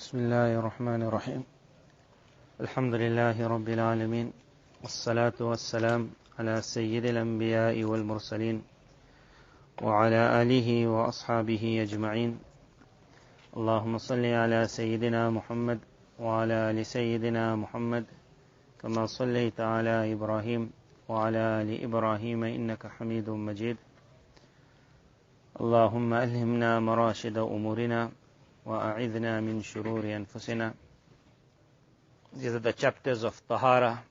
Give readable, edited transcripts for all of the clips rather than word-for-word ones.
بسم الله الرحمن الرحيم الحمد لله رب العالمين والصلاة والسلام على سيد الأنبياء والمرسلين وعلى آله وأصحابه أجمعين اللهم صل على سيدنا محمد وعلى آل سيدنا محمد كما صليت على إبراهيم وعلى آل إبراهيم إنك حميد مجيد اللهم ألهمنا مراشد أمورنا وأعذنا من شرور أنفسنا. These are the chapters of Tahara.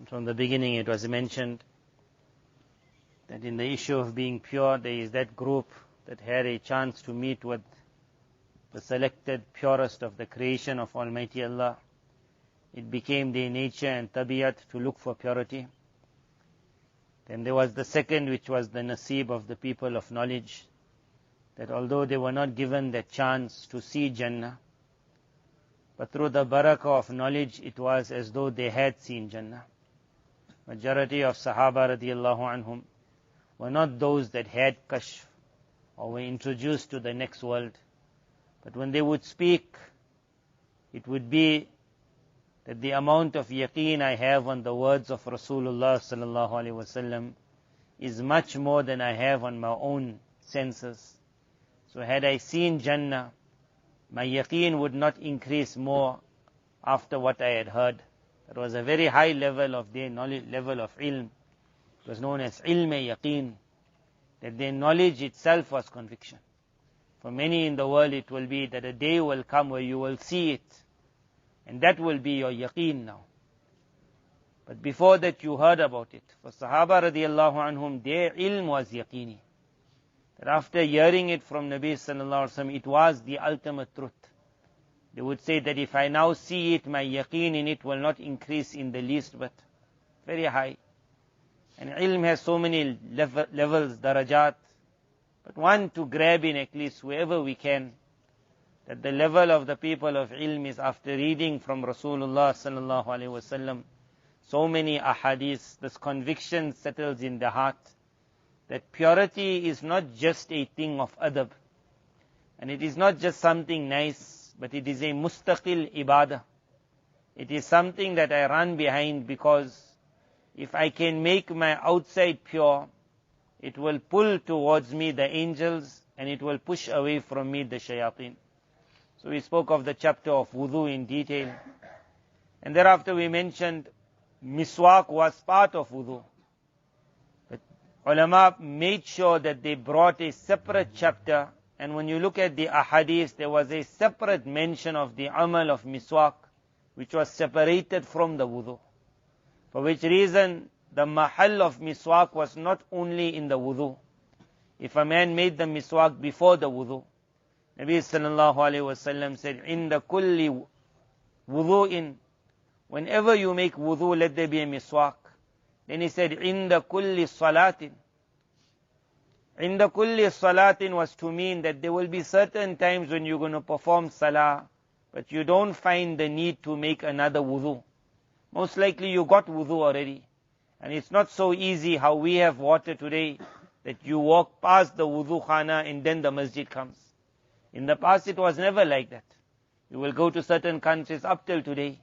From the beginning it was mentioned that in the issue of being pure, there is that group that had a chance to meet with the selected purest of the creation of Almighty Allah. It became their nature and tabiyat to look for purity. Then there was the second, which was the nasib of the people of knowledge, that although they were not given the chance to see Jannah, but through the barakah of knowledge, it was as though they had seen Jannah. Majority of Sahaba radiallahu anhum were not those that had kashf or were introduced to the next world. But when they would speak, it would be that the amount of yaqeen I have on the words of Rasulullah sallallahu alaihi wasallam is much more than I have on my own senses. So had I seen Jannah, my yaqeen would not increase more after what I had heard. It was a very high level of their knowledge, level of ilm. It was known as ilm-e-yaqeen, that their knowledge itself was conviction. For many in the world it will be that a day will come where you will see it, and that will be your yaqeen now. But before that you heard about it. For Sahaba radiallahu anhum, their ilm was yaqeeni. That after hearing it from Nabi sallallahu alaihi wasallam, it was the ultimate truth. They would say that if I now see it, my yaqeen in it will not increase in the least bit. Very high. And ilm has so many levels, darajat. But one to grab in at least wherever we can, that the level of the people of ilm is after reading from Rasulullah sallallahu alaihi wasallam so many ahadith, this conviction settles in the heart that purity is not just a thing of adab, and it is not just something nice, but it is a mustaqil ibadah. It is something that I run behind, because if I can make my outside pure, it will pull towards me the angels and it will push away from me the shayateen. So we spoke of the chapter of wudu in detail, and thereafter we mentioned miswak was part of wudu. But ulama made sure that they brought a separate chapter, and when you look at the ahadith, there was a separate mention of the amal of miswak, which was separated from the wudu. For which reason, the mahal of miswak was not only in the wudu. If a man made the miswak before the wudu, Nabi sallallahu alayhi wasallam said, "Inda kulli wudu'in," whenever you make wudu, let there be a miswak. Then he said, "Inda kulli salatin." Inda kulli salatin was to mean that there will be certain times when you're going to perform salah, but you don't find the need to make another wudu. Most likely you got wudu already. And it's not so easy how we have water today, that you walk past the wudu khana and then the masjid comes. In the past it was never like that. You will go to certain countries up till today.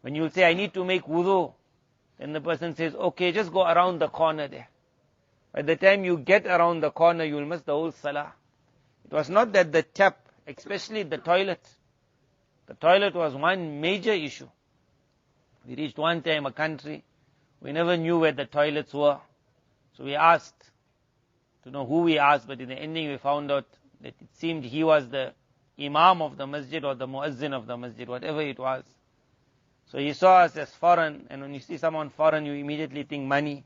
When you will say, I need to make wudu, then the person says, okay, just go around the corner there. By the time you get around the corner, you will miss the whole salah. It was not that the tap, especially the toilet was one major issue. We reached one time a country, we never knew where the toilets were. So we asked, to know who we asked, but in the ending we found out that it seemed he was the imam of the masjid or the muazzin of the masjid, whatever it was. So he saw us as foreign, and when you see someone foreign, you immediately think money.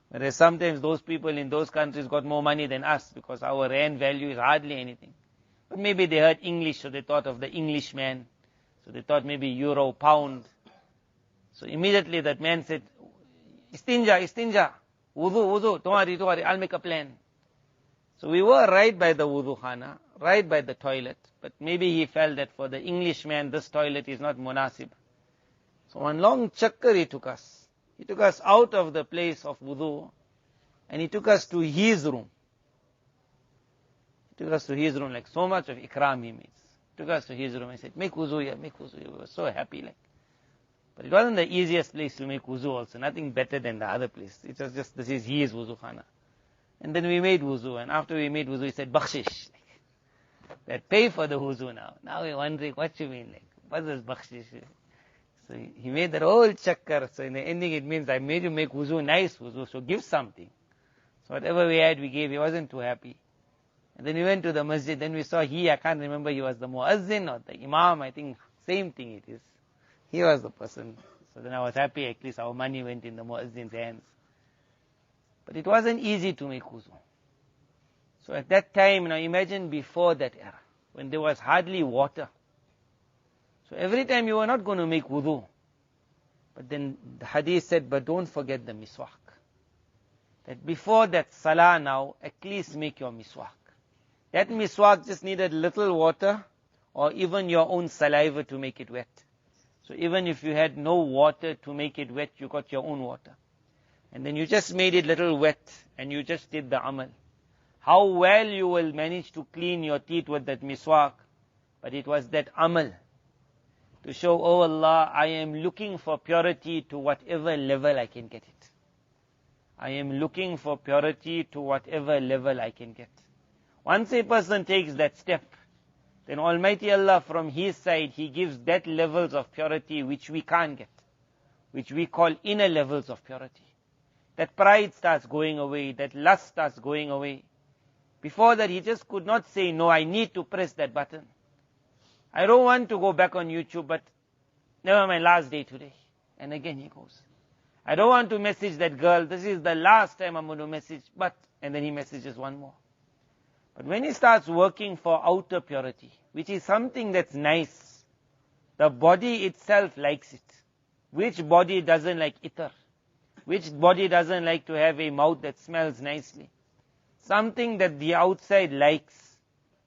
Whereas sometimes those people in those countries got more money than us, because our rand value is hardly anything. But maybe they heard English, so they thought of the Englishman. So they thought maybe euro, pound. So immediately that man said, istinja, wudu, don't worry, I'll make a plan. So we were right by the wudu khana, right by the toilet, but maybe he felt that for the Englishman this toilet is not munasib. So one long chakkar he took us. He took us out of the place of wudu, and he took us to his room. He took us to his room, like so much of ikram he makes. Took us to his room and said, make wuzu here, make wuzu here. We were so happy like. But it wasn't the easiest place to make wuzu also, nothing better than the other place. It was just, this is his wuzu khana. And then we made wuzu, and after we made wuzu, he said, bakshish. That pay for the wuzu now. Now we're wondering, what you mean, like, what is bakshish? So he made that whole chakkar. So in the ending it means, I made you make wuzu, nice wuzu, so give something. So whatever we had, we gave. He wasn't too happy. And then we went to the masjid, then we saw I can't remember, he was the muazzin or the imam, I think, same thing it is. He was the person. So then I was happy, at least our money went in the muazzin's hands. But it wasn't easy to make wuzu. So at that time, now imagine before that era, when there was hardly water. So every time you were not going to make wudu. But then the hadith said, but don't forget the miswak. That before that salah now, at least make your miswak. That miswak just needed little water or even your own saliva to make it wet. So even if you had no water to make it wet, you got your own water. And then you just made it little wet and you just did the amal. How well you will manage to clean your teeth with that miswak. But it was that amal to show, oh Allah, I am looking for purity to whatever level I can get it. I am looking for purity to whatever level I can get. Once a person takes that step, then Almighty Allah from His side, He gives that levels of purity which we can't get, which we call inner levels of purity. That pride starts going away, that lust starts going away. Before that, he just could not say, no, I need to press that button. I don't want to go back on YouTube, but never mind, last day today. And again he goes. I don't want to message that girl, this is the last time I'm going to message, but, and then he messages one more. But when he starts working for outer purity, which is something that's nice, the body itself likes it. Which body doesn't like itar? Which body doesn't like to have a mouth that smells nicely? Something that the outside likes,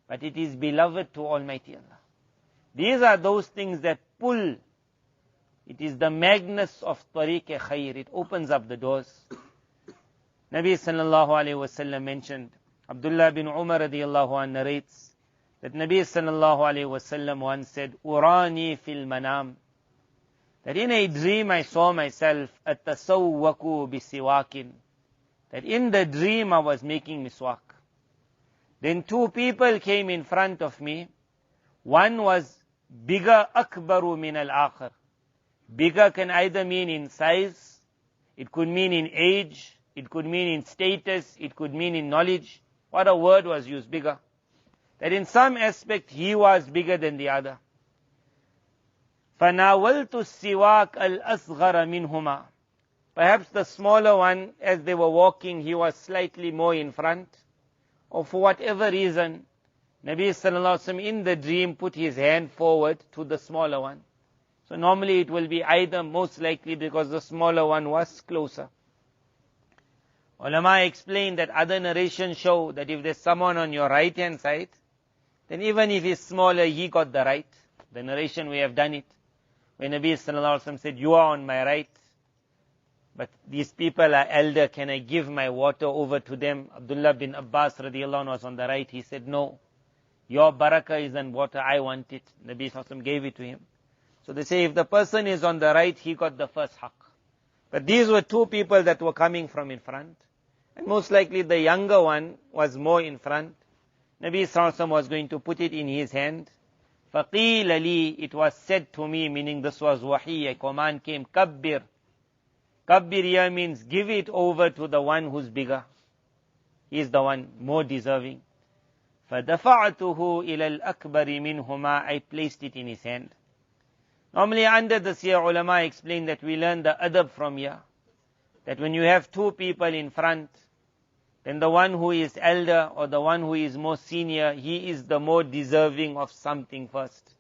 but it is beloved to Almighty Allah. These are those things that pull. It is the magnus of tariq-e khair. It opens up the doors. Nabi sallallahu alayhi wasallam mentioned, Abdullah bin Umar radiyallahu anhu narrates, that Nabi sallallahu alayhi wasallam once said, Urani fil manam, that in a dream I saw myself atasawwaku bisiwakin, that in the dream I was making miswak. Then two people came in front of me. One was bigger, akbaru min al-akhar. Bigger can either mean in size, it could mean in age, it could mean in status, it could mean in knowledge. What a word was used, bigger. That in some aspect he was bigger than the other. فَنَاوَلْتُ السِّوَاكَ الْأَصْغَرَ مِنْهُمَا. Perhaps the smaller one, as they were walking, he was slightly more in front. Or for whatever reason, Nabi sallallahu alaihi wasallam in the dream put his hand forward to the smaller one. So normally it will be either, most likely because the smaller one was closer. Ulama explain that other narrations show that if there's someone on your right hand side, then even if he's smaller, he got the right. The narration, we have done it. When Nabi sallallahu alaihi wasallam said, you are on my right, but these people are elder, can I give my water over to them? Abdullah bin Abbas radiyallahu anhu was on the right. He said, no, your barakah is on water, I want it. Nabi sallallahu alaihi wasallam gave it to him. So they say if the person is on the right, he got the first haqq. But these were two people that were coming from in front. And most likely the younger one was more in front. Nabi sallallahu alaihi wasallam was going to put it in his hand. فَقِيلَ لِي, it was said to me, meaning this was wahi, a command came, kabbir. Kabbir here means give it over to the one who's bigger. He is the one more deserving. فَدَفَعْتُهُ إِلَى الْأَكْبَرِ مِنْهُمَا, I placed it in his hand. Normally under this here, ulama explain that we learn the adab from here. That when you have two people in front, then the one who is elder or the one who is more senior, he is the more deserving of something first.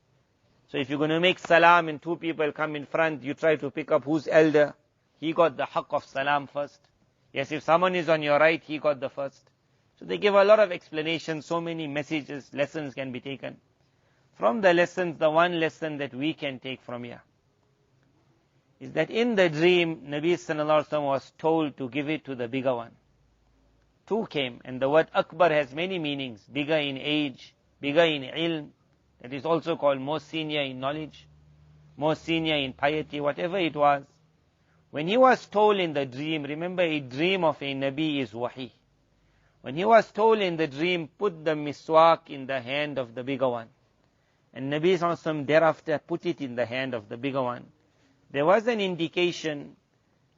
So if you're going to make salam and two people come in front, you try to pick up who's elder. He got the haqq of salam first. Yes, if someone is on your right, he got the first. So they give a lot of explanations, so many messages, lessons can be taken. From the lessons, the one lesson that we can take from here is that in the dream, Nabi sallallahu alaihi wasallam was told to give it to the bigger one. Two came, and the word akbar has many meanings. Bigger in age, bigger in ilm, that is also called more senior in knowledge, more senior in piety, whatever it was, when he was told in the dream, remember a dream of a Nabi is wahi. When he was told in the dream, put the miswak in the hand of the bigger one, and Nabi SAW thereafter put it in the hand of the bigger one, there was an indication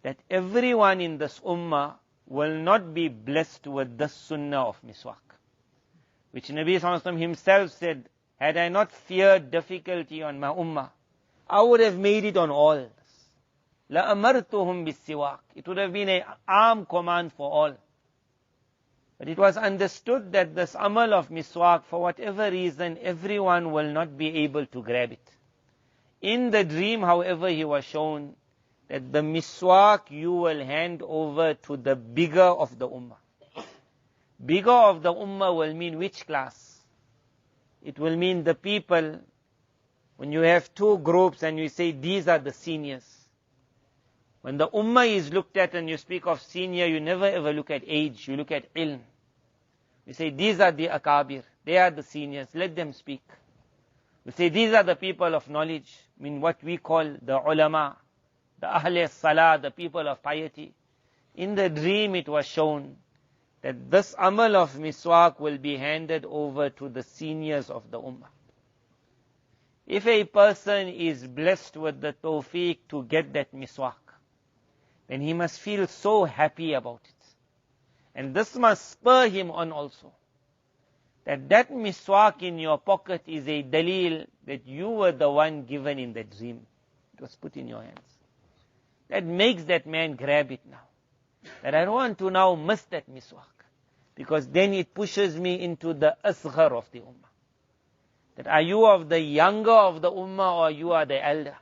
that everyone in this ummah will not be blessed with the sunnah of miswak, which Nabi SAW himself said, had I not feared difficulty on my ummah, I would have made it on all. لَأَمَرْتُهُمْ بِالسِّوَاكِ. It would have been an armed command for all. But it was understood that this amal of miswak, for whatever reason, everyone will not be able to grab it. In the dream, however, he was shown that the miswak you will hand over to the bigger of the ummah. Bigger of the ummah will mean which class? It will mean the people, when you have two groups and you say these are the seniors. When the ummah is looked at and you speak of senior, you never ever look at age, you look at ilm. You say these are the akabir, they are the seniors, let them speak. We say these are the people of knowledge, I mean what we call the ulama, the ahle salah, the people of piety. In the dream it was shown that this amal of miswak will be handed over to the seniors of the ummah. If a person is blessed with the tawfiq to get that miswak, then he must feel so happy about it. And this must spur him on also. That miswak in your pocket is a dalil that you were the one given in the dream. It was put in your hands. That makes that man grab it now. That I don't want to now miss that miswak. Because then it pushes me into the asghar of the ummah. That are you of the younger of the ummah or you are the elder?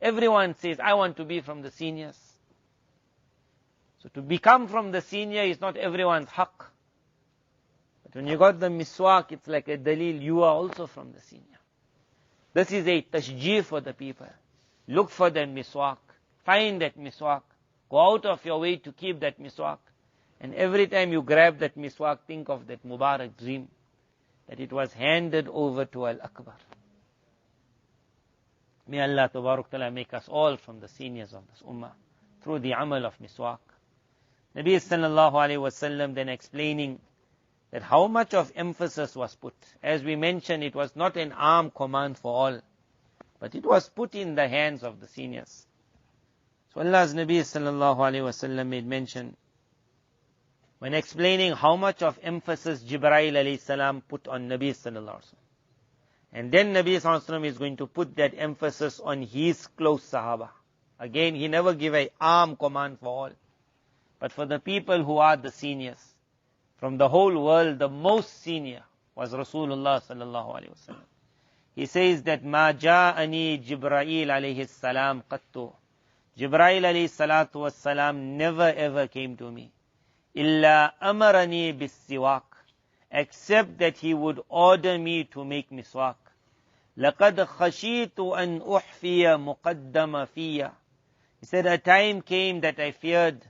Everyone says, I want to be from the seniors. So to become from the senior is not everyone's haqq. But when you got the miswak, it's like a dalil, you are also from the senior. This is a tashjih for the people. Look for that miswak. Find that miswak. Go out of your way to keep that miswak. And every time you grab that miswak, think of that Mubarak dream, that it was handed over to Al-Akbar. May Allah Tabarak Ta'ala make us all from the seniors of this ummah, through the amal of miswak. Nabi Sallallahu Alaihi Wasallam then explaining that how much of emphasis was put. As we mentioned, it was not an armed command for all, but it was put in the hands of the seniors. So Allah's Nabi Sallallahu Alaihi Wasallam made mention, when explaining how much of emphasis Jibreel alayhi salam put on Nabi Sallallahu Alaihi Wasallam. And then Nabi Sallallahu Alaihi Wasallam is going to put that emphasis on his close Sahaba. Again, he never gave an armed command for all, but for the people who are the seniors. From the whole world, the most senior was Rasulullah Sallallahu Alaihi Wasallam. He says that, Ma ja'ani Jibreel alayhi salam qattu. Jibreel alayhi salatu was salam never ever came to me. Illa amarani bis siwak. Except that he would order me to make miswak. لَقَدْ خَشِيتُ أَنْ أُحْفِيَ مُقَدَّمَ فِيَّ. He said, a time came that I feared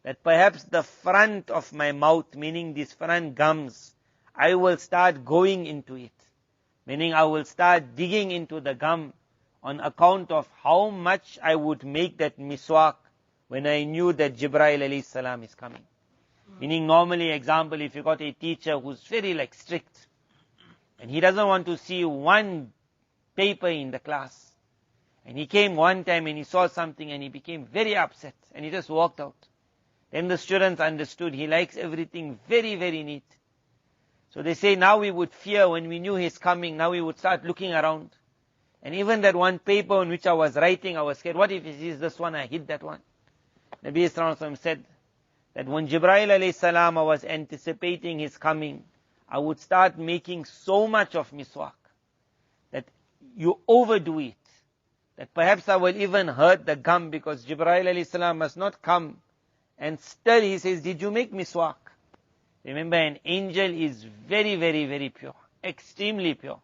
that perhaps the front of my mouth, meaning these front gums, I will start going into it. Meaning I will start digging into the gum on account of how much I would make that miswak when I knew that Jibreel alayhi salam is coming. Meaning normally, example, if you got a teacher who's very strict, and he doesn't want to see one paper in the class, and he came one time and he saw something and he became very upset and he just walked out. Then the students understood he likes everything very, very neat. So they say now we would fear when we knew he's coming, now we would start looking around. And even that one paper on which I was writing, I was scared, what if he sees this one, I hid that one. Nabi Sallallahu Alaihi Wasallam said that when Jibreel alayhi salam was anticipating his coming, I would start making so much of miswak that you overdo it. That perhaps I will even hurt the gum, because Jibreel alayhi salam must not come and still he says, did you make miswak? Remember, an angel is very, very, very pure, extremely pure.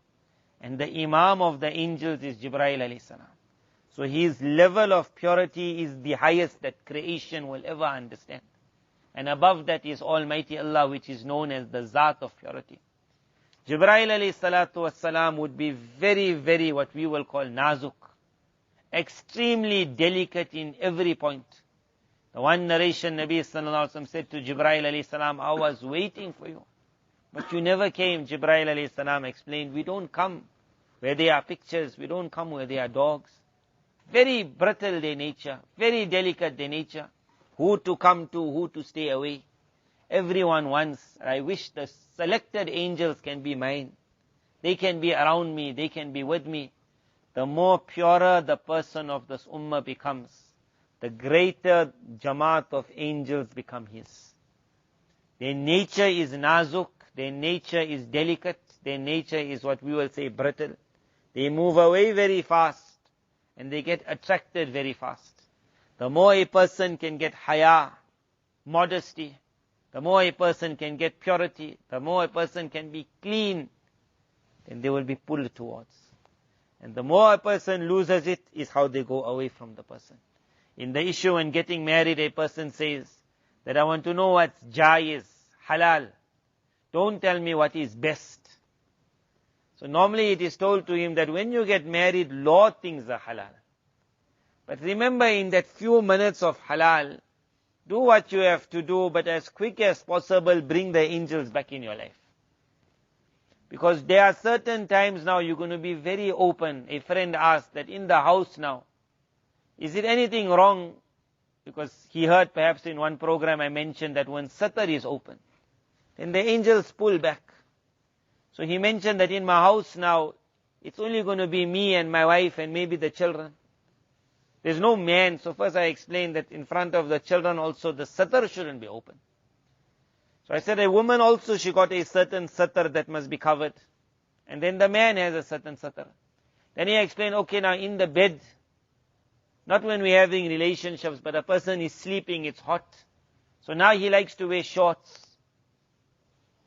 And the imam of the angels is Jibreel alayhi salam. So his level of purity is the highest that creation will ever understand. And above that is Almighty Allah, which is known as the Zat of purity. Jibreel alayhi salatu wassalam would be very, very what we will call nazuk, extremely delicate in every point. The one narration, Nabi sallallahu alaihi wasallam said to Jibreel alayhi salam, I was waiting for you, but you never came. Jibreel alayhi salam explained, we don't come where there are pictures, we don't come where there are dogs. Very brittle their nature, very delicate their nature. Who to come to, who to stay away. Everyone wants, I wish the selected angels can be mine. They can be around me, they can be with me. The more purer the person of this ummah becomes, the greater jamaat of angels become his. Their nature is nazuk, their nature is delicate, their nature is what we will say brittle. They move away very fast and they get attracted very fast. The more a person can get haya, modesty, the more a person can get purity, the more a person can be clean, then they will be pulled towards. And the more a person loses it is how they go away from the person. In the issue when getting married, a person says that I want to know what's jaiz, halal. Don't tell me what is best. So normally it is told to him that when you get married, law things are halal. But remember, in that few minutes of halal, do what you have to do, but as quick as possible, bring the angels back in your life. Because there are certain times now you're going to be very open. A friend asked that in the house now, is it anything wrong? Because he heard perhaps in one program I mentioned that when satar is open, then the angels pull back. So he mentioned that in my house now, it's only going to be me and my wife and maybe the children. There's no man. So first I explained that in front of the children also the satar shouldn't be open. So I said a woman also, she got a certain satar that must be covered. And then the man has a certain satar. Then he explained, okay, now in the bed, not when we're having relationships, but a person is sleeping, it's hot. So now he likes to wear shorts.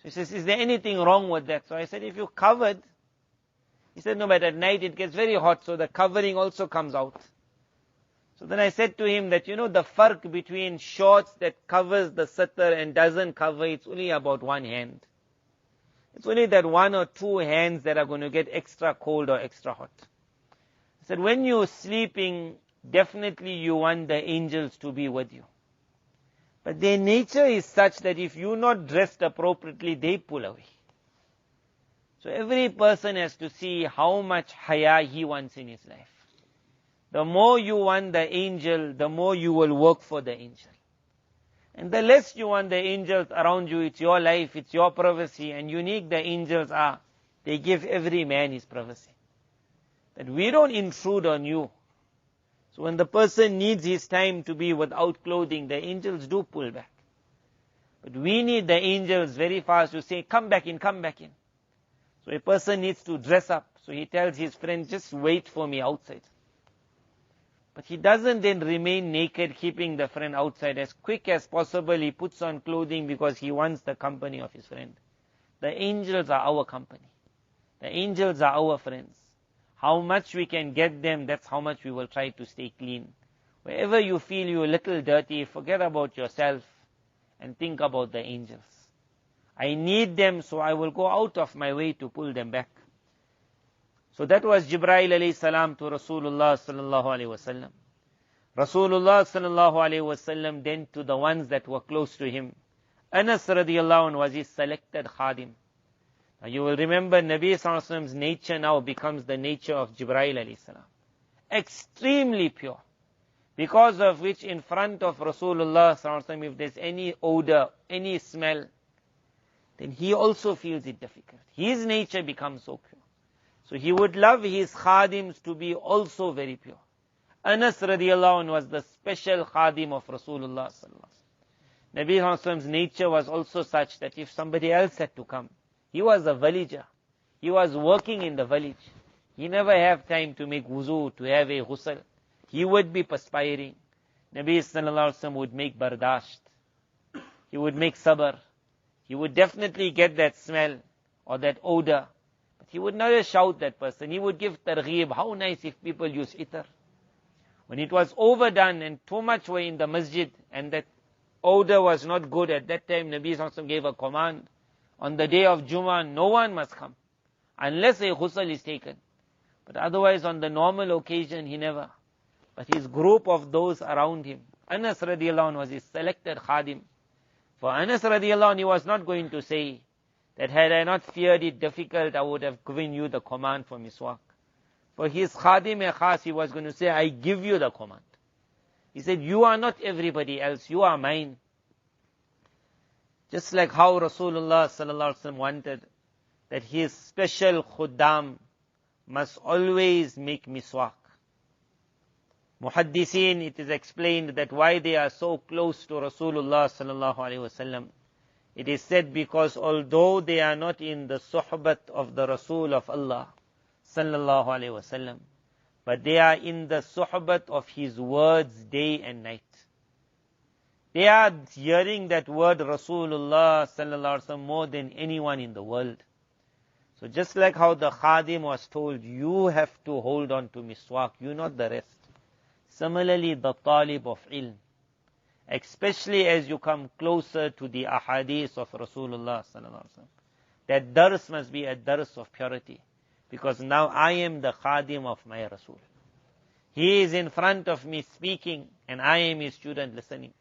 He says, is there anything wrong with that? So I said, if you're covered, he said, no, but at night it gets very hot, so the covering also comes out. So then I said to him that, you know, the farq between shorts that covers the satar and doesn't cover, it's only about one hand. It's only that one or two hands that are going to get extra cold or extra hot. I said, when you're sleeping, definitely you want the angels to be with you. But their nature is such that if you're not dressed appropriately, they pull away. So every person has to see how much haya he wants in his life. The more you want the angel, the more you will work for the angel. And the less you want the angels around you, it's your life, it's your privacy, and unique the angels are. They give every man his privacy. That we don't intrude on you. So when the person needs his time to be without clothing, the angels do pull back. But we need the angels very fast to say, come back in, come back in. So a person needs to dress up. So he tells his friend, just wait for me outside. But he doesn't then remain naked, keeping the friend outside. As quick as possible, he puts on clothing because he wants the company of his friend. The angels are our company. The angels are our friends. How much we can get them, that's how much we will try to stay clean. Wherever you feel you're a little dirty, forget about yourself and think about the angels. I need them, so I will go out of my way to pull them back. So that was Jibreel alayhi salam to Rasulullah sallallahu alayhi wasallam. Rasulullah sallallahu alayhi wasallam then to the ones that were close to him. Anas radiallahu anhu was his selected khadim. Now you will remember Nabi sallallahu alayhi wasallam's nature now becomes the nature of Jibreel alayhi salam. Extremely pure. Because of which in front of Rasulullah sallallahu alayhi wasallam, if there's any odor, any smell, then he also feels it difficult. His nature becomes so pure. So he would love his khadims to be also very pure. Anas radiallahu anhu was the special khadim of Rasulullah sallallahu alaihi wasallam. Nabi sallallahu alaihi wasallam's nature was also such that if somebody else had to come, he was a villager. He was working in the village. He never had time to make wuzu, to have a ghusl. He would be perspiring. Nabi sallallahu alaihi wasallam would make bardasht. He would make sabr. He would definitely get that smell or that odor. But he would never shout that person. He would give targheeb. How nice if people use itar. When it was overdone and too much were in the masjid and that odor was not good, at that time Nabi sallallahu alaihi wasallam gave a command. On the day of Jummah, no one must come, unless a ghusl is taken. But otherwise, on the normal occasion, he never. But his group of those around him, Anas radiallahu anhu was his selected khadim. For Anas radiallahu anhu, he was not going to say that had I not feared it difficult, I would have given you the command for miswak. For his khadim khas, he was going to say, I give you the command. He said, you are not everybody else, you are mine. Just like how Rasulullah sallallahu alaihi wasallam wanted that his special khuddam must always make miswak. Muhaddiseen, it is explained that why they are so close to Rasulullah sallallahu alaihi wasallam. It is said because although they are not in the suhbat of the Rasul of Allah sallallahu alaihi wasallam, but they are in the suhbat of his words day and night. They are hearing that word Rasulullah sallallahu alaihi wasallam more than anyone in the world. So just like how the khadim was told, you have to hold on to miswak, you not the rest. Similarly, the talib of ilm, especially as you come closer to the ahadith of Rasulullah sallallahu alaihi wasallam, that dars must be a dars of purity. Because now I am the khadim of my Rasul. He is in front of me speaking, and I am his student listening.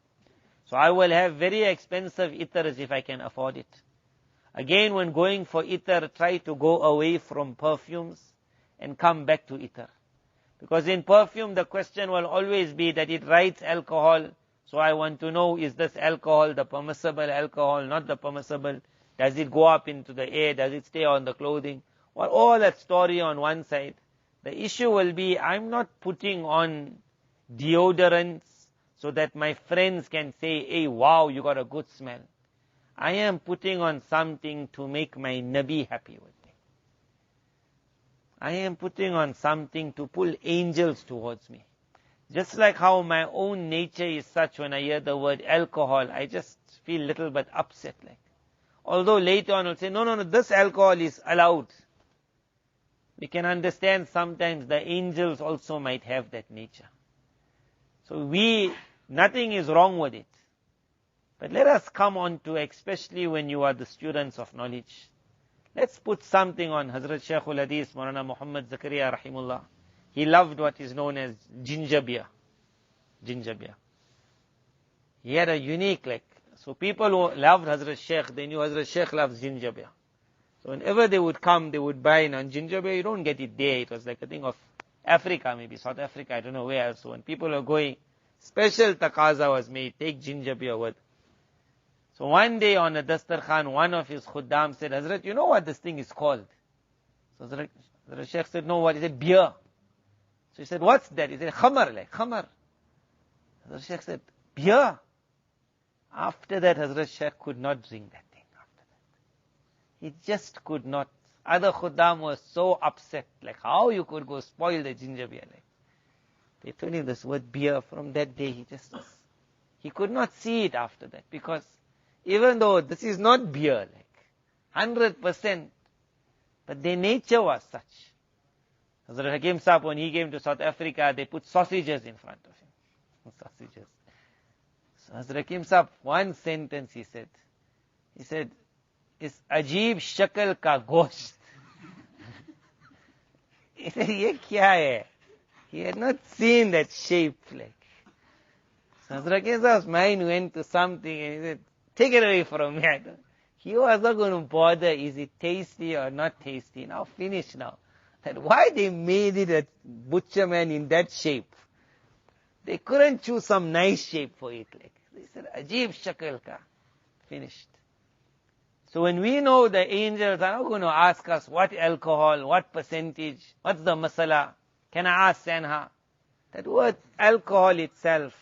So I will have very expensive itars if I can afford it. Again, when going for itar, try to go away from perfumes and come back to itar. Because in perfume, the question will always be that it writes alcohol. So I want to know, is this alcohol the permissible alcohol, not the permissible? Does it go up into the air? Does it stay on the clothing? Well, all that story on one side. The issue will be, I'm not putting on deodorants so that my friends can say, hey, wow, you got a good smell. I am putting on something to make my Nabi happy with me. I am putting on something to pull angels towards me. Just like how my own nature is such, when I hear the word alcohol, I just feel a little bit upset. Although later on I'll say, no, this alcohol is allowed. We can understand sometimes the angels also might have that nature. So nothing is wrong with it. But let us come on to, especially when you are the students of knowledge. Let's put something on Hazrat Shaykhul Hadith, Moulana Muhammad Zakaria Rahimullah. He loved what is known as ginger beer. Ginger beer. He had a unique, so people who loved Hazrat Shaykh, they knew Hazrat Shaykh loves ginger beer. So whenever they would come, they would buy ginger beer. You don't get it there. It was like a thing of Africa, maybe South Africa, I don't know where else. So when people are going, special taqaza was made, take ginger beer with. So one day on a dastarkhan, one of his khuddam said, Hazrat, you know what this thing is called? So Hazrat Shaykh said, no, what? He said, beer. So he said, what's that? He said, khamar, khamar. Hazrat Shaykh said, beer. After that, Hazrat Shaykh could not drink that thing. After that, he just could not. Other khuddam was so upset, how you could go spoil the ginger beer. They told him this word beer. From that day, he could not see it after that, because even though this is not beer, 100%, but their nature was such. Hazrat Hakim Sahib, when he came to South Africa, they put sausages in front of him. Sausages. So Hazrat Hakim Sahib, one sentence he said, is ajeeb shakal ka gosht. He said, ye kya hai? He had not seen that shape. So Hazrat Hakim Sahib's mind went to something, and he said, take it away from me. He was not going to bother, is it tasty or not tasty? Now finish now. That why they made it a butcher man in that shape? They couldn't choose some nice shape for it. They said, Ajeeb shakal ka. Finished. So when we know the angels are not going to ask us what alcohol, what percentage, what's the masala, can I ask Sanha? That word alcohol itself,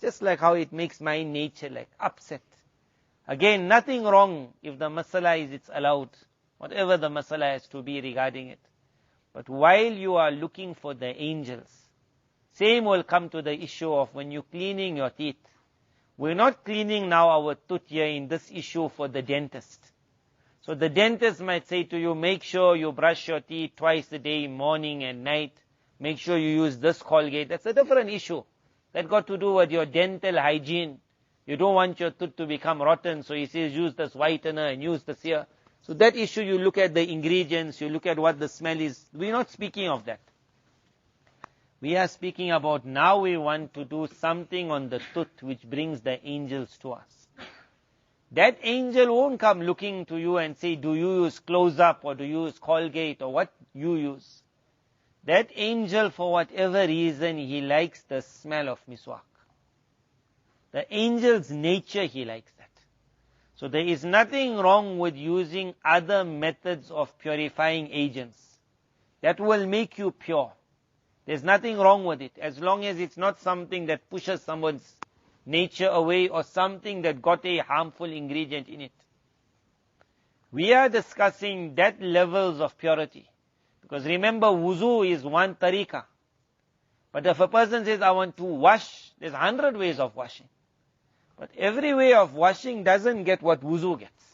just like how it makes my nature upset. Again, nothing wrong if the masala is it's allowed. Whatever the masala has to be regarding it. But while you are looking for the angels, same will come to the issue of when you're cleaning your teeth. We're not cleaning now our tooth here in this issue for the dentist. So the dentist might say to you, make sure you brush your teeth twice a day, morning and night. Make sure you use this Colgate. That's a different issue. That got to do with your dental hygiene. You don't want your tooth to become rotten, so he says use this whitener and use this here. So that issue, you look at the ingredients, you look at what the smell is. We're not speaking of that. We are speaking about now we want to do something on the tooth which brings the angels to us. That angel won't come looking to you and say, do you use close-up or do you use Colgate or what you use. That angel, for whatever reason, he likes the smell of miswak. The angel's nature, he likes that. So there is nothing wrong with using other methods of purifying agents. That will make you pure. There's nothing wrong with it, as long as it's not something that pushes someone's nature away or something that got a harmful ingredient in it. We are discussing that levels of purity. Because remember, wuzu is one tariqah. But if a person says, I want to wash, there's 100 ways of washing. But every way of washing doesn't get what wuzu gets.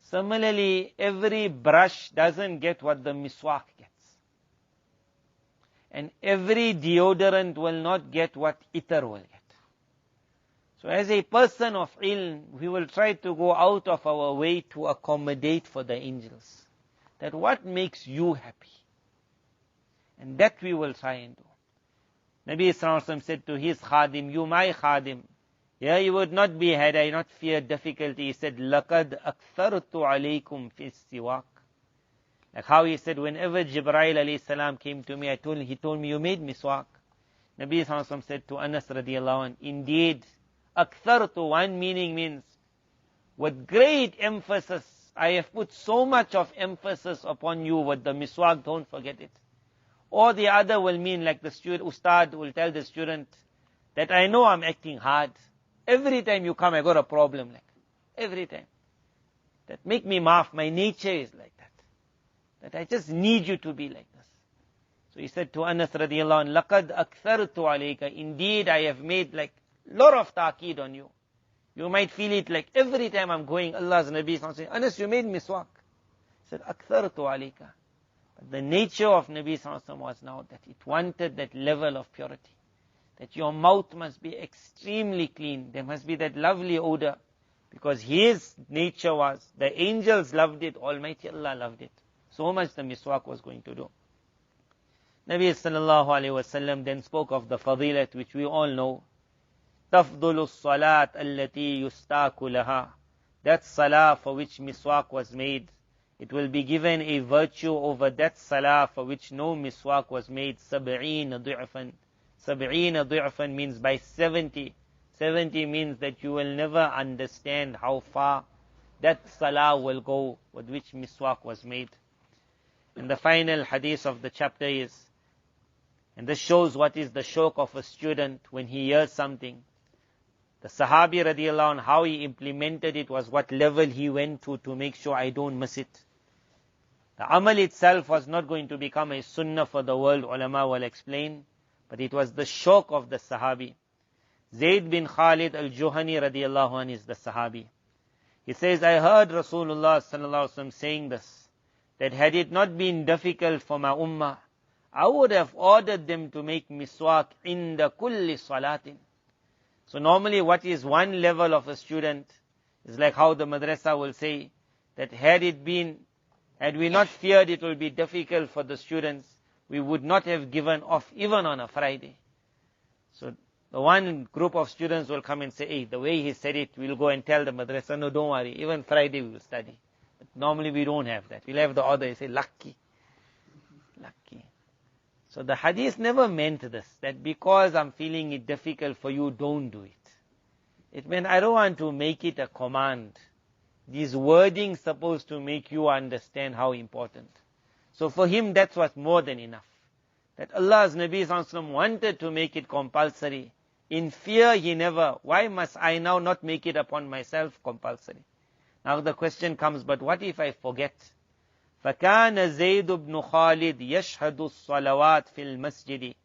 Similarly, every brush doesn't get what the miswak gets. And every deodorant will not get what itar will get. So as a person of ilm, we will try to go out of our way to accommodate for the angels. That what makes you happy. And that we will try and do. Nabi Sallallahu Alaihi Wasallam said to his khadim, you my khadim, here you would not be had I not feared difficulty. He said, لَقَدْ أَكْثَرْتُ عَلَيْكُمْ فِي السِّوَاكِ. Like how he said, whenever Jibreel alayhi salam came to me, he told me, you made miswak. Nabi Sallallahu Alaihi Wasallam said to Anas radiallahu anh, indeed, أَكْثَرْتُ, one meaning means, with great emphasis, I have put so much of emphasis upon you with the miswak, don't forget it. Or the other will mean like the ustad will tell the student that I know I'm acting hard. Every time you come, I got a problem. Like every time. That make me maaf. My nature is like that. That I just need you to be like this. So he said to Anas radiallahu anh, لَقَدْ أَكْثَرْتُ عَلَيْكَ. Indeed, I have made like lot of ta'qeed on you. You might feel it like every time I'm going, Allah's Nabi saying, Anas, you made miswak. He said, أَكْثَرْتُ عَلَيْكَ. But the nature of Nabi was now that it wanted that level of purity. That your mouth must be extremely clean. There must be that lovely odor. Because his nature was, the angels loved it, Almighty Allah loved it. So much the miswak was going to do. Nabi sallallahu alayhi wasallam then spoke of the fadilat, which we all know. تَفْضُلُ الصَّلَاةِ الَّتِي يُسْتَاكُ لَهَا. That salah for which miswak was made, it will be given a virtue over that salah for which no miswak was made. سَبْعِينَ ضِعْفًا. 70 ضِعْفًا means by 70. 70 means that you will never understand how far that salah will go with which miswak was made. And the final hadith of the chapter is, and this shows what is the shauq of a student when he hears something. The Sahabi radiallahu anh, how he implemented it was what level he went to make sure I don't miss it. The amal itself was not going to become a sunnah for the world, ulama will explain, but it was the shauq of the Sahabi. Zayd bin Khalid al-Juhani radiallahu anh is the Sahabi. He says, I heard Rasulullah sallallahu alaihi wasallam saying this, that had it not been difficult for my ummah, I would have ordered them to make miswak inda kulli salatin. So normally what is one level of a student is like how the madrasa will say that had we not feared it will be difficult for the students, we would not have given off even on a Friday. So the one group of students will come and say, hey, the way he said it, we'll go and tell the madrasa, no, don't worry, even Friday we will study. But normally we don't have that. We'll have the order, you say, lucky. So the hadith never meant this, that because I'm feeling it difficult for you, don't do it. It meant I don't want to make it a command. These wordings supposed to make you understand how important. So for him, that's what's more than enough. That Allah's Nabi Sallallahu Alaihi Wasallam wanted to make it compulsory. In fear, he never. Why must I now not make it upon myself compulsory? Now the question comes, but what if I forget? فَكَانَ زَيْدُ بْنُ خَالِدْ يَشْهَدُ الصَّلَوَاتِ فِي الْمَسْجِدِ.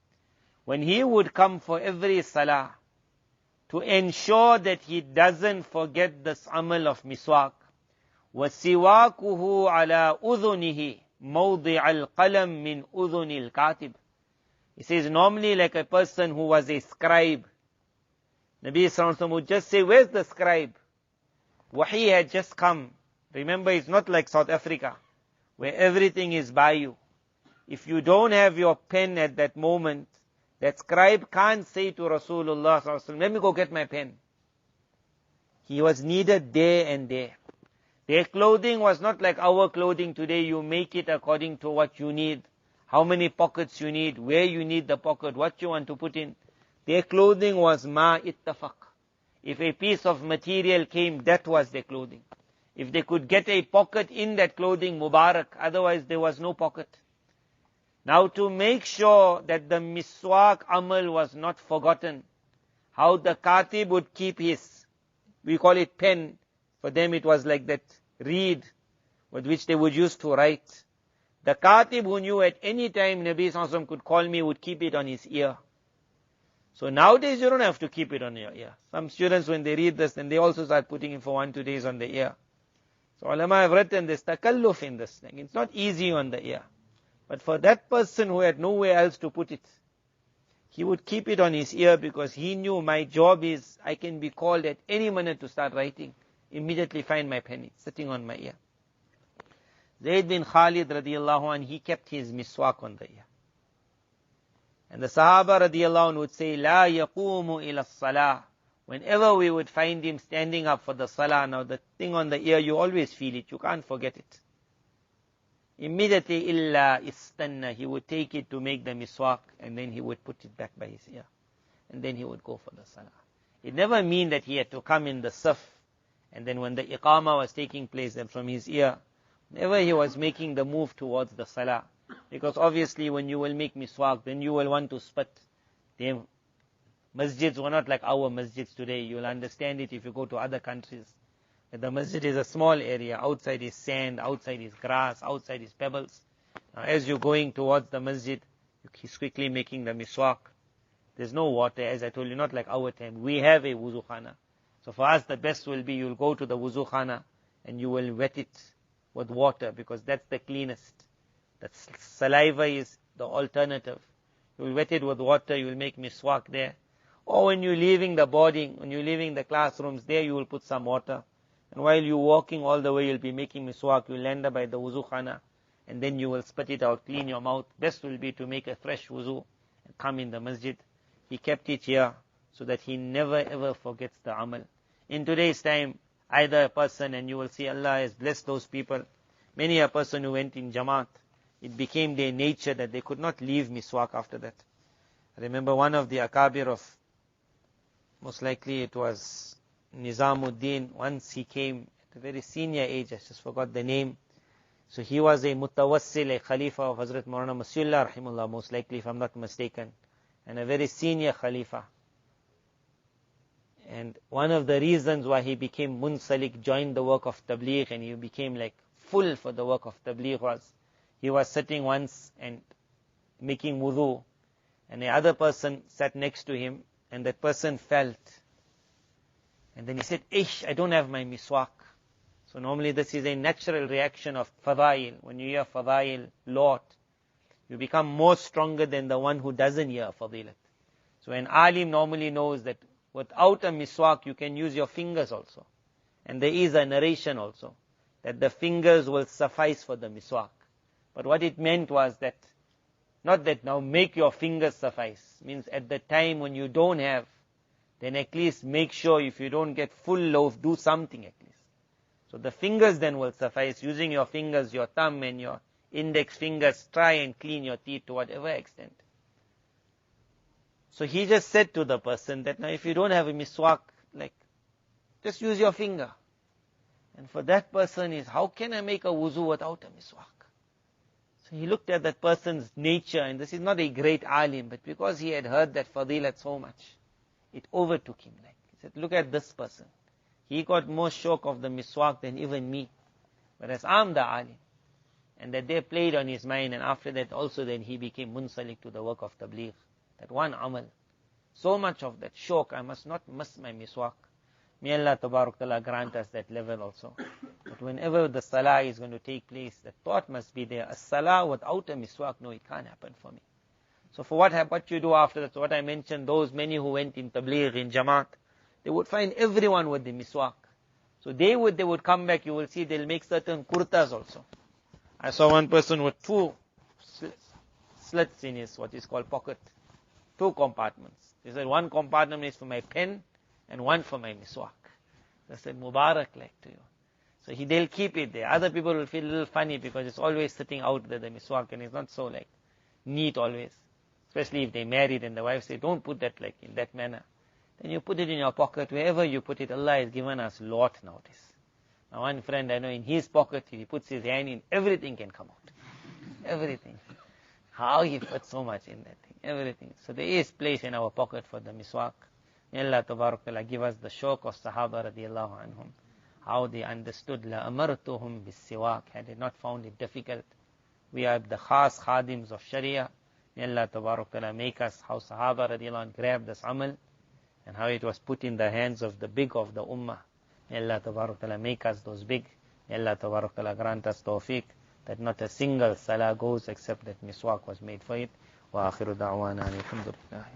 When he would come for every salah, to ensure that he doesn't forget this amal of miswak, وَسِوَاكُهُ عَلَى أُذُنِهِ مَوْضِعَ الْقَلَمِ مِنْ أُذُنِ الْكَاتِبِ. He says normally like a person who was a scribe, Nabi sallallahu alaihi wasallam would just say, where's the scribe? Wahi had just come. Remember, it's not like South Africa, where everything is by you. If you don't have your pen at that moment, that scribe can't say to Rasulullah sallallahu alaihi wasallam, let me go get my pen. He was needed there and there. Their clothing was not like our clothing today. You make it according to what you need, how many pockets you need, where you need the pocket, what you want to put in. Their clothing was ma ittafaq. If a piece of material came, that was their clothing. If they could get a pocket in that clothing, Mubarak, otherwise there was no pocket. Now to make sure that the miswak amal was not forgotten, how the katib would keep his, we call it pen, for them it was like that reed with which they would use to write. The katib who knew at any time Nabi Sallallahu Alaihi Wasallam could call me would keep it on his ear. So nowadays you don't have to keep it on your ear. Some students when they read this, then they also start putting it for 1-2 days on the ear. So ulama have written this takalluf in this thing. It's not easy on the ear. But for that person who had nowhere else to put it, he would keep it on his ear because he knew my job is, I can be called at any minute to start writing. Immediately find my pen, it's sitting on my ear. Zayd bin Khalid radiallahu anh, he kept his miswak on the ear. And the Sahaba radiallahu anh would say, La yaqumu ila salah. Whenever we would find him standing up for the salah, now the thing on the ear, you always feel it, you can't forget it. Immediately, illa istanna, he would take it to make the miswak, and then he would put it back by his ear. And then he would go for the salah. It never mean that he had to come in the saf, and then when the iqama was taking place, then from his ear, whenever he was making the move towards the salah. Because obviously when you will make miswak, then you will want to spit. The masjids were not like our masjids today. You will understand it if you go to other countries. The masjid is a small area. Outside is sand, outside is grass, outside is pebbles. Now as you're going towards the masjid, he's quickly making the miswak. There's no water, as I told you, not like our time. We have a wuzu khana. So for us the best will be you'll go to the wuzu khana and you will wet it with water because that's the cleanest. That saliva is the alternative. You will wet it with water, you will make miswak there. Or when you're leaving the boarding, when you're leaving the classrooms, there you will put some water. And while you're walking all the way, you'll be making miswak, you'll land up by the wuzu khana, and then you will spit it out, clean your mouth. Best will be to make a fresh wuzu and come in the masjid. He kept it here so that he never ever forgets the amal. In today's time, either a person, and you will see Allah has blessed those people, many a person who went in Jamaat, it became their nature that they could not leave miswak after that. I remember one of the akabir of, most likely it was Nizamuddin, once he came at a very senior age, I just forgot the name. So he was a mutawassil, a khalifa of Hazrat Moulana Masihullah rahimullah, most likely if I'm not mistaken, and a very senior khalifa. And one of the reasons why he became munsalik, joined the work of tabligh, and he became like full for the work of tabligh was, he was sitting once and making wudu, and the other person sat next to him, and that person felt. And then he said, Ish, I don't have my miswak. So normally this is a natural reaction of fadail. When you hear fadail, lot, you become more stronger than the one who doesn't hear fadilat. So an alim normally knows that without a miswak, you can use your fingers also. And there is a narration also, that the fingers will suffice for the miswak. But what it meant was that, not that now make your fingers suffice, means at the time when you don't have, then at least make sure if you don't get full loaf, do something at least. So the fingers then will suffice. Using your fingers, your thumb and your index fingers, try and clean your teeth to whatever extent. So he just said to the person that now if you don't have a miswak, like, just use your finger. And for that person is, how can I make a wuzu without a miswak? So he looked at that person's nature, and this is not a great alim, but because he had heard that fadilat so much, it overtook him. Like he said, look at this person. He got more shock of the miswak than even me. Whereas I'm the alim. And that they played on his mind, and after that also then he became munsalik to the work of tabligh. That one amal. So much of that shock, I must not miss my miswak. May Allah Tabarak Ta'ala grant us that level also. But whenever the salah is going to take place, the thought must be there. A salah without a miswak, no, it can't happen for me. So for what you do after that, so what I mentioned, those many who went in tabligh, in Jamaat, they would find everyone with the miswak. So they would come back, you will see they'll make certain kurtas also. I saw one person with 2 slits in his, what is called pocket. 2 compartments. He said, one compartment is for my pen and one for my miswak. I said, Mubarak like to you. So they'll keep it there. Other people will feel a little funny because it's always sitting out there, the miswak, and it's not so like neat always. Especially if they're married and the wife says, don't put that like in that manner. Then you put it in your pocket, wherever you put it, Allah has given us lot nowadays. Now one friend I know, in his pocket, if he puts his hand in, everything can come out. Everything. How he put so much in that thing, everything. So there is place in our pocket for the miswak. May Allah Ta'ala give us the shawq of Sahaba radiallahu anhum. How they understood, لَأَمَرْتُهُمْ بِالسِّوَاكِ, had they not found it difficult. We are the khas khadims of Sharia. May Allah Ta'ala make us how Sahaba radiallahu anhum grabbed this amal and how it was put in the hands of the big of the ummah. May Allah Ta'ala make us those big. May Allah Ta'ala grant us tawfiq that not a single salah goes except that miswak was made for it. Wa akhiru da'wana alhamdulillah.